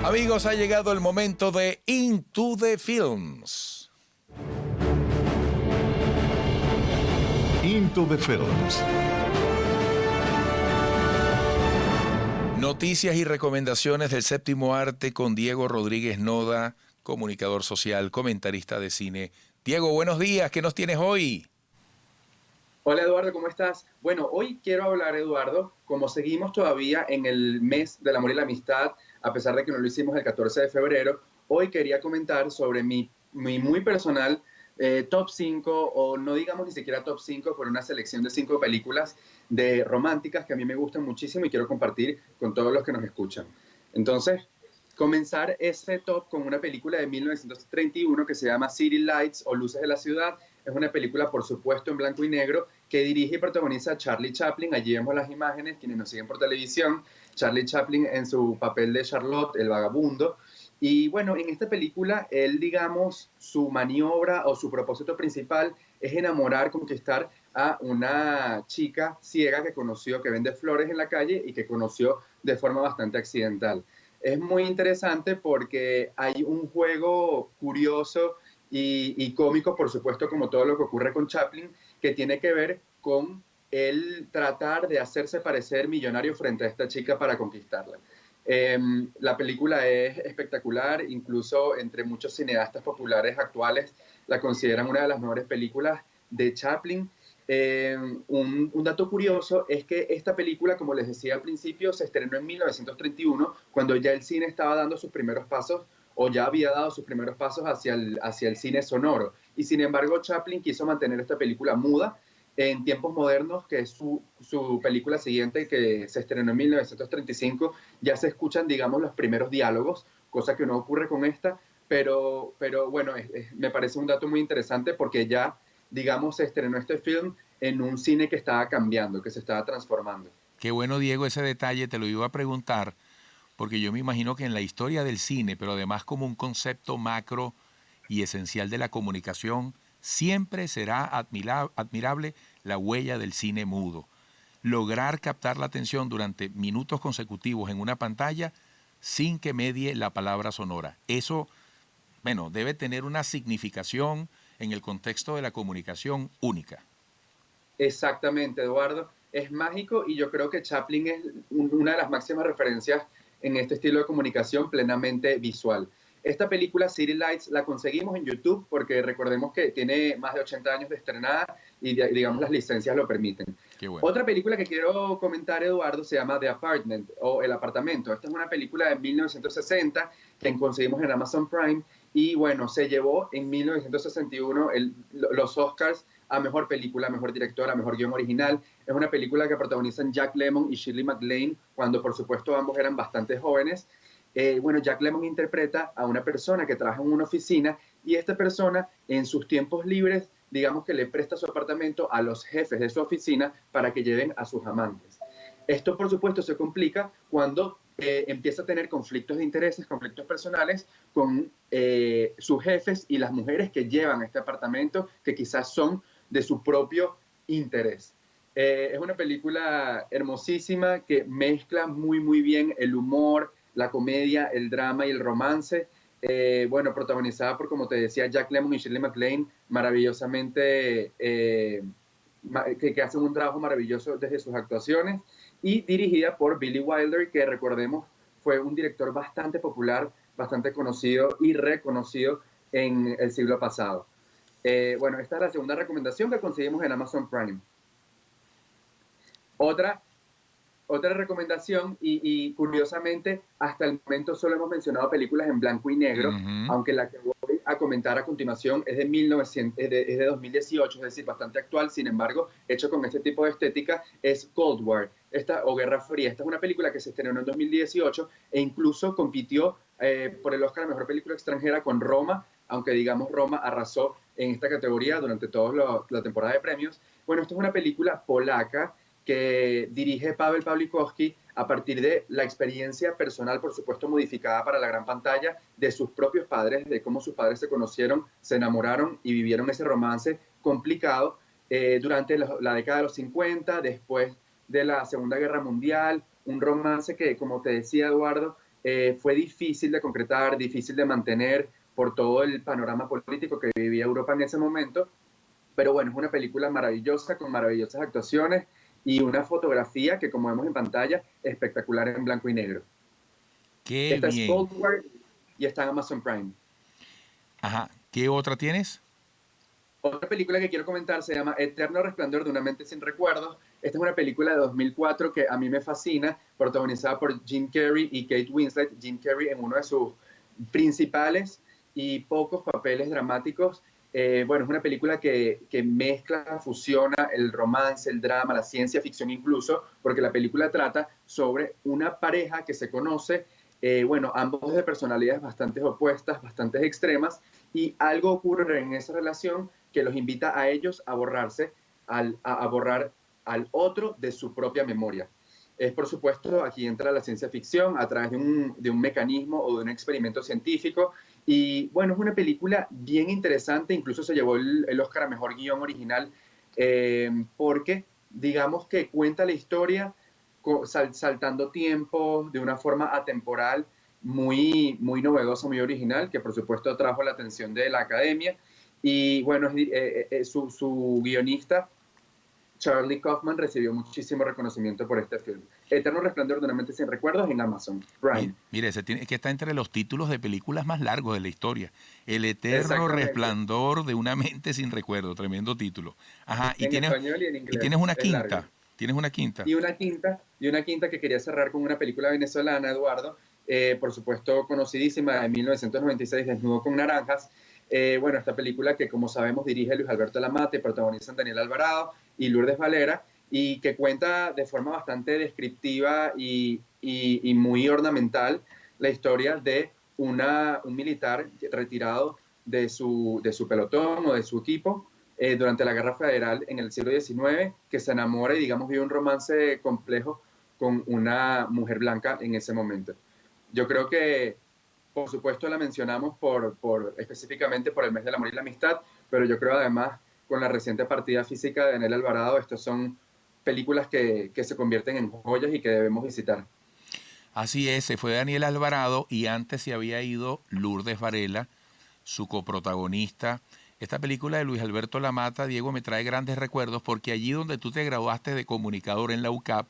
Amigos, ha llegado el momento de Into the Films. Into the Films. Noticias y recomendaciones del séptimo arte con Diego Rodríguez Noda, comunicador social, comentarista de cine. Diego, buenos días, ¿qué nos tienes hoy? Hola Eduardo, ¿cómo estás? Bueno, hoy quiero hablar, Eduardo, como seguimos todavía en el mes del amor y la amistad, a pesar de que no lo hicimos el 14 de febrero, hoy quería comentar sobre mi muy personal top 5, o no digamos ni siquiera top 5, pero una selección de 5 películas de románticas que a mí me gustan muchísimo y quiero compartir con todos los que nos escuchan. Entonces, comenzar ese top con una película de 1931 que se llama City Lights o Luces de la Ciudad. Es una película, por supuesto, en blanco y negro que dirige y protagoniza Charlie Chaplin. Allí vemos las imágenes, quienes nos siguen por televisión. Charlie Chaplin en su papel de Charlotte, el vagabundo. Y bueno, en esta película, él, digamos, su maniobra o su propósito principal es enamorar, conquistar a una chica ciega que conoció, que vende flores en la calle y que conoció de forma bastante accidental. Es muy interesante porque hay un juego curioso y cómico, por supuesto, como todo lo que ocurre con Chaplin, que tiene que ver con él tratar de hacerse parecer millonario frente a esta chica para conquistarla. La película es espectacular, incluso entre muchos cineastas populares actuales la consideran una de las mejores películas de Chaplin. Un dato curioso es que esta película, como les decía al principio, se estrenó en 1931, cuando ya el cine estaba dando sus primeros pasos, o ya había dado sus primeros pasos hacia el cine sonoro. Y sin embargo, Chaplin quiso mantener esta película muda en tiempos modernos, que es su película siguiente, que se estrenó en 1935, ya se escuchan, digamos, los primeros diálogos, cosa que no ocurre con esta, pero bueno, me parece un dato muy interesante porque ya, digamos, se estrenó este film en un cine que estaba cambiando, que se estaba transformando. Qué bueno, Diego, ese detalle te lo iba a preguntar, porque yo me imagino que en la historia del cine, pero además como un concepto macro y esencial de la comunicación, siempre será admirable la huella del cine mudo. Lograr captar la atención durante minutos consecutivos en una pantalla sin que medie la palabra sonora. Eso, bueno, debe tener una significación en el contexto de la comunicación única. Exactamente, Eduardo. Es mágico y yo creo que Chaplin es una de las máximas referencias en este estilo de comunicación plenamente visual. Esta película, City Lights, la conseguimos en YouTube porque recordemos que tiene más de 80 años de estrenada y digamos las licencias lo permiten. Qué bueno. Otra película que quiero comentar, Eduardo, se llama The Apartment o El Apartamento. Esta es una película de 1960 que conseguimos en Amazon Prime y bueno, se llevó en 1961 los Oscars a Mejor Película, Mejor Directora, Mejor Guión Original. Es una película que protagonizan Jack Lemmon y Shirley MacLaine, cuando por supuesto ambos eran bastante jóvenes. Bueno, Jack Lemmon interpreta a una persona que trabaja en una oficina y esta persona en sus tiempos libres, digamos que le presta su apartamento a los jefes de su oficina para que lleven a sus amantes. Esto por supuesto se complica cuando empieza a tener conflictos de intereses, conflictos personales con sus jefes y las mujeres que llevan a este apartamento, que quizás son de su propio interés. Es una película hermosísima que mezcla muy bien el humor, la comedia, el drama y el romance. Bueno, protagonizada por, como te decía, Jack Lemmon y Shirley MacLaine, maravillosamente, que hacen un trabajo maravilloso desde sus actuaciones, y dirigida por Billy Wilder, que recordemos fue un director bastante popular, bastante conocido y reconocido en el siglo pasado. Bueno, esta es la segunda recomendación que conseguimos en Amazon Prime. Otra recomendación, y curiosamente, hasta el momento solo hemos mencionado películas en blanco y negro, aunque la que voy a comentar a continuación es de 2018, es decir, bastante actual, sin embargo, hecho con este tipo de estética, es Cold War, o Guerra Fría. Esta es una película que se estrenó en 2018 e incluso compitió por el Oscar a Mejor Película Extranjera con Roma, aunque digamos Roma arrasó en esta categoría durante toda la temporada de premios. Bueno, esta es una película polaca que dirige Paweł Pawlikowski a partir de la experiencia personal, por supuesto modificada para la gran pantalla, de sus propios padres, de cómo sus padres se conocieron, se enamoraron y vivieron ese romance complicado durante la década de los 50, después de la Segunda Guerra Mundial, un romance que, como te decía Eduardo, fue difícil de concretar, difícil de mantener por todo el panorama político que vivía Europa en ese momento, pero bueno, es una película maravillosa, con maravillosas actuaciones y una fotografía que, como vemos en pantalla, espectacular en blanco y negro. Qué Esta es bien. Cold War y está en Amazon Prime. Ajá. ¿Qué otra tienes? Otra película que quiero comentar se llama Eterno Resplandor de una mente sin recuerdos. Esta es una película de 2004 que a mí me fascina, protagonizada por Jim Carrey y Kate Winslet. Jim Carrey en uno de sus principales y pocos papeles dramáticos. Bueno, es una película que mezcla, fusiona el romance, el drama, la ciencia ficción incluso, porque la película trata sobre una pareja que se conoce, bueno, ambos de personalidades bastante opuestas, bastante extremas, y algo ocurre en esa relación que los invita a ellos a borrarse, a borrar al otro de su propia memoria. Es, por supuesto, aquí entra la ciencia ficción a través de un mecanismo o de un experimento científico. Y bueno, es una película bien interesante, incluso se llevó el Oscar a Mejor Guión Original, porque digamos que cuenta la historia saltando tiempo de una forma atemporal muy novedosa, muy original, que por supuesto atrajo la atención de la academia. Y bueno, su guionista, Charlie Kaufman, recibió muchísimo reconocimiento por este film. Eterno Resplandor de una mente sin recuerdos en Amazon Prime. Mire, es que está entre los títulos de películas más largos de la historia. El eterno Exactamente. resplandor de una mente sin recuerdo. Tremendo título. Ajá. En español y en Y inglés. tienes una Es largo. quinta. Tienes una quinta. Y una quinta que quería cerrar con una película venezolana, Eduardo, por supuesto conocidísima, de 1996, Desnudo con Naranjas. Bueno, esta película que, como sabemos, dirige Luis Alberto Lamate, protagonizan Daniel Alvarado y Lourdes Valera, y que cuenta de forma bastante descriptiva y muy ornamental la historia de un militar retirado de su pelotón o de su equipo durante la Guerra Federal en el siglo XIX, que se enamora y, digamos, vive un romance complejo con una mujer blanca en ese momento. Yo creo que, por supuesto, la mencionamos específicamente por el mes del amor y la amistad, pero yo creo además, con la reciente partida física de Daniel Alvarado, estas son películas que se convierten en joyas y que debemos visitar. Así es, se fue Daniel Alvarado y antes se había ido Lourdes Varela, su coprotagonista. Esta película de Luis Alberto Lamata, Diego, me trae grandes recuerdos porque allí donde tú te graduaste de comunicador en la UCAP,